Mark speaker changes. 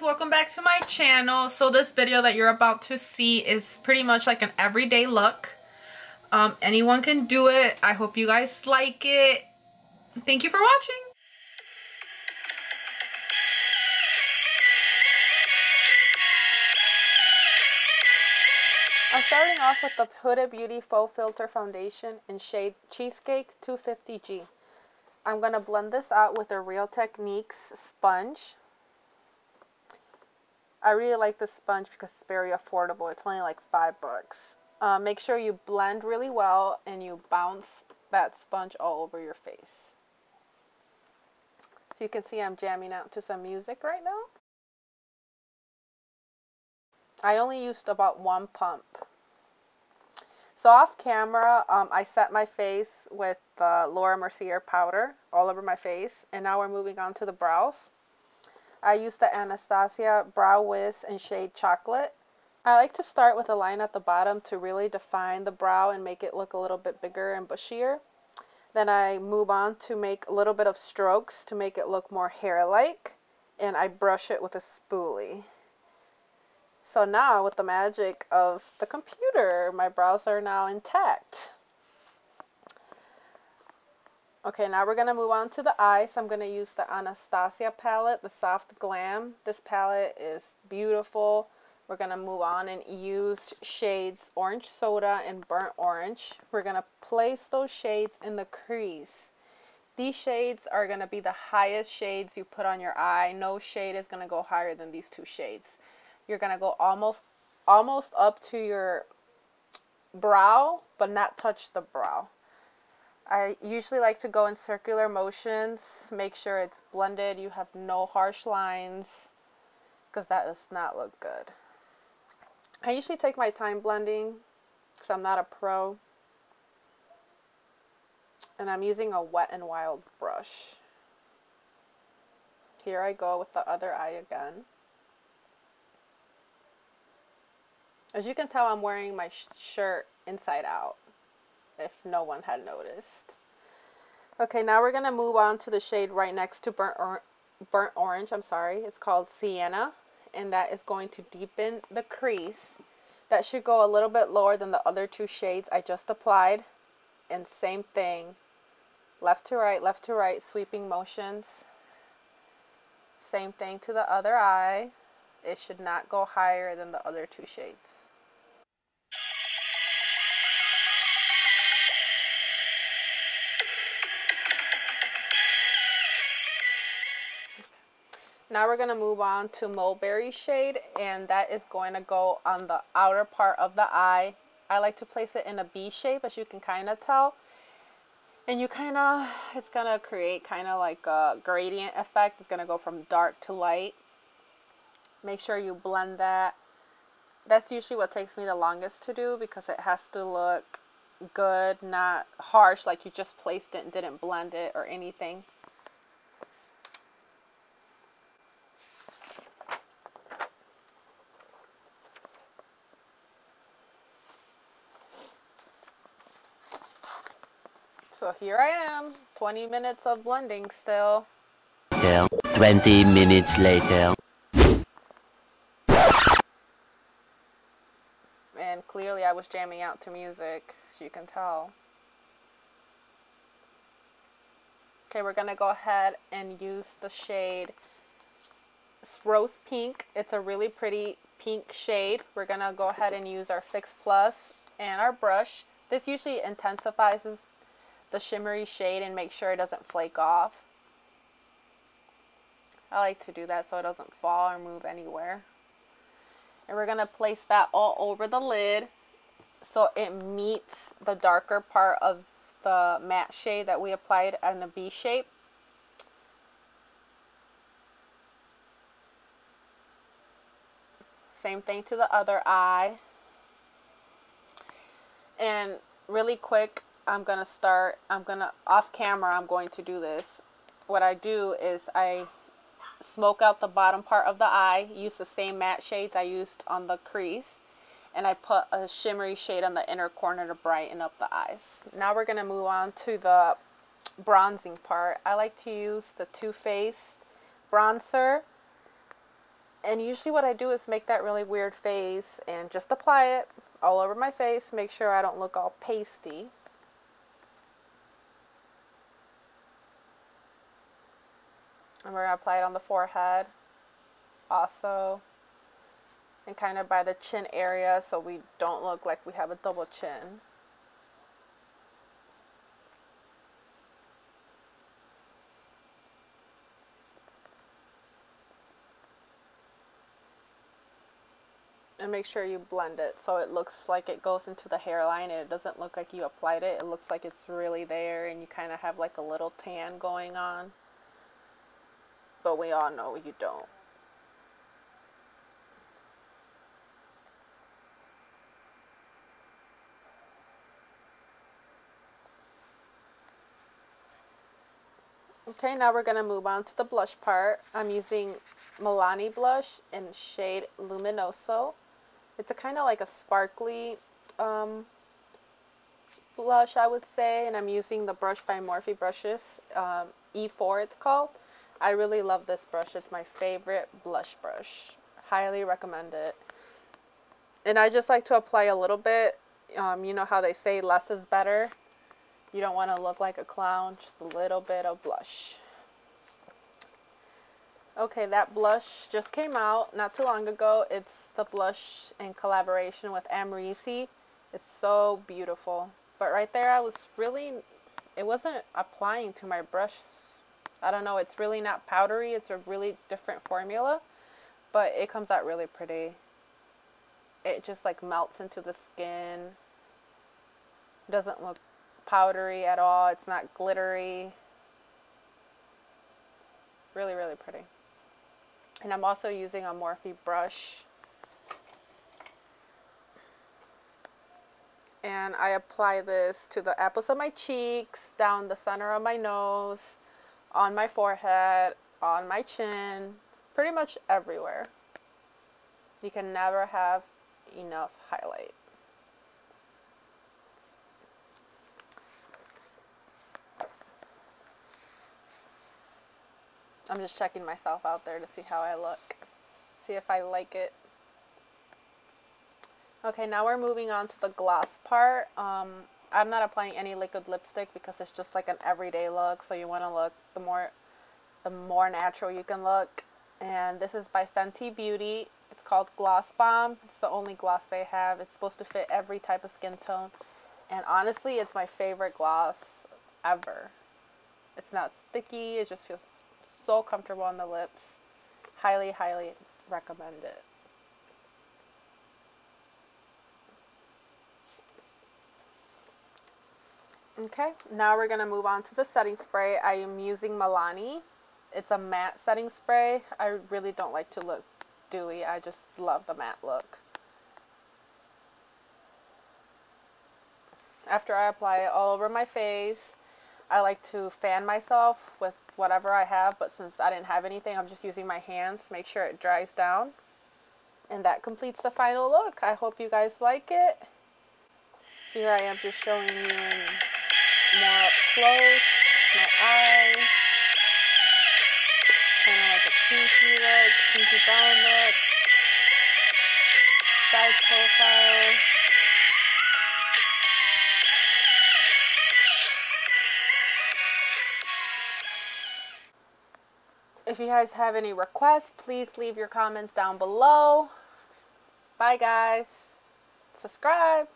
Speaker 1: guys, welcome back to my channel. So this video that you're about to see is pretty much like an everyday look. Anyone can do it. I hope you guys like it. Thank you for watching. I'm starting off with the Huda Beauty Faux Filter Foundation in shade Cheesecake 250G. I'm going to blend this out with a Real Techniques sponge. I really like this sponge because it's very affordable. It's only like $5. Make sure you blend really well and you bounce that sponge all over your face. So you can see I'm jamming out to some music right now. I only used about 1 pump. So off camera, I set my face with the Mercier powder all over my face. And now we're moving on to the brows. I used the Anastasia Brow Wiz in shade Chocolate. I like to start with a line at the bottom to really define the brow and make it look a little bit bigger and bushier. Then I move on to make a little bit of strokes to make it look more hair-like. And I brush it with a spoolie. So now, with the magic of the computer, my brows are now intact. Okay, now we're going to move on to the eyes. I'm going to use the Anastasia palette, the Soft Glam. This palette is beautiful. We're going to move on and use shades Orange Soda and Burnt Orange. We're going to place those shades in the crease. These shades are going to be the highest shades you put on your eye. No shade is going to go higher than these two shades. You're going to go almost up to your brow, but not touch the brow. I usually like to go in circular motions, make sure it's blended, you have no harsh lines, because that does not look good. I usually take my time blending, because I'm not a pro. And I'm using a Wet n Wild brush. Here I go with the other eye again. As you can tell, I'm wearing my shirt inside out, if no one had noticed. Okay, now we're going to move on to the shade right next to burnt orange. It's called Sienna, and that is going to deepen the crease. That should go a little bit lower than the other two shades I just applied. And same thing, left to right, sweeping motions. Same thing to the other eye. It should not go higher than the other two shades. Now we're going to move on to Mulberry shade, and that is going to go on the outer part of the eye. I like to place it in a B shape, as you can kind of tell. And it's going to create kind of like a gradient effect. It's going to go from dark to light. Make sure you blend that. That's usually what takes me the longest to do, because it has to look good, not harsh, like you just placed it and didn't blend it or anything. So here I am, 20 minutes of blending still.
Speaker 2: 20 minutes later.
Speaker 1: And clearly I was jamming out to music, as you can tell. Okay, we're going to go ahead and use the shade Rose Pink. It's a really pretty pink shade. We're going to go ahead and use our Fix Plus and our brush. This usually intensifies the shimmery shade and make sure it doesn't flake off. I like to do that so it doesn't fall or move anywhere. And we're going to place that all over the lid so it meets the darker part of the matte shade that we applied in a B shape. Same thing to the other eye. And really quick, off camera, I'm going to do this. What I do is I smoke out the bottom part of the eye, use the same matte shades I used on the crease, and I put a shimmery shade on the inner corner to brighten up the eyes. Now we're going to move on to the bronzing part. I like to use the Too Faced bronzer. And usually what I do is make that really weird face and just apply it all over my face. Make sure I don't look all pasty. And we're going to apply it on the forehead also. And kind of by the chin area so we don't look like we have a double chin. And make sure you blend it so it looks like it goes into the hairline and it doesn't look like you applied it. It looks like it's really there and you kind of have like a little tan going on. But we all know you don't. Okay, now we're going to move on to the blush part. I'm using Milani blush in shade Luminoso. It's a kind of like a sparkly blush, I would say, and I'm using the brush by Morphe brushes, E4 it's called. I really love this brush. It's my favorite blush brush. Highly recommend it. And I just like to apply a little bit. You know how they say less is better? You don't want to look like a clown, just a little bit of blush. Okay, that blush just came out not too long ago. It's the blush in collaboration with Amrezy. It's so beautiful. But right there, it wasn't applying to my brush. I don't know, it's really not powdery. It's a really different formula, but it comes out really pretty. It just like melts into the skin. It doesn't look powdery at all. It's not glittery. Really, really pretty. And I'm also using a Morphe brush. And I apply this to the apples of my cheeks, down the center of my nose, on my forehead, on my chin, pretty much everywhere. You can never have enough highlight. I'm just checking myself out there to see how I look. See if I like it. Okay, now we're moving on to the gloss part. I'm not applying any liquid lipstick because it's just like an everyday look. So you want to look the more natural you can look. And this is by Fenty Beauty. It's called Gloss Bomb. It's the only gloss they have. It's supposed to fit every type of skin tone. And honestly, it's my favorite gloss ever. It's not sticky. It just feels so comfortable on the lips. Highly, highly recommend it. Okay, now we're going to move on to the setting spray. I am using Milani. It's a matte setting spray. I really don't like to look dewy. I just love the matte look. After I apply it all over my face, I like to fan myself with whatever I have, but since I didn't have anything, I'm just using my hands to make sure it dries down. And that completes the final look. I hope you guys like it. Here I am just showing you more up close, my eyes, kind of like a pinky look, pinky brown look, side profile. If you guys have any requests, please leave your comments down below. Bye guys. Subscribe.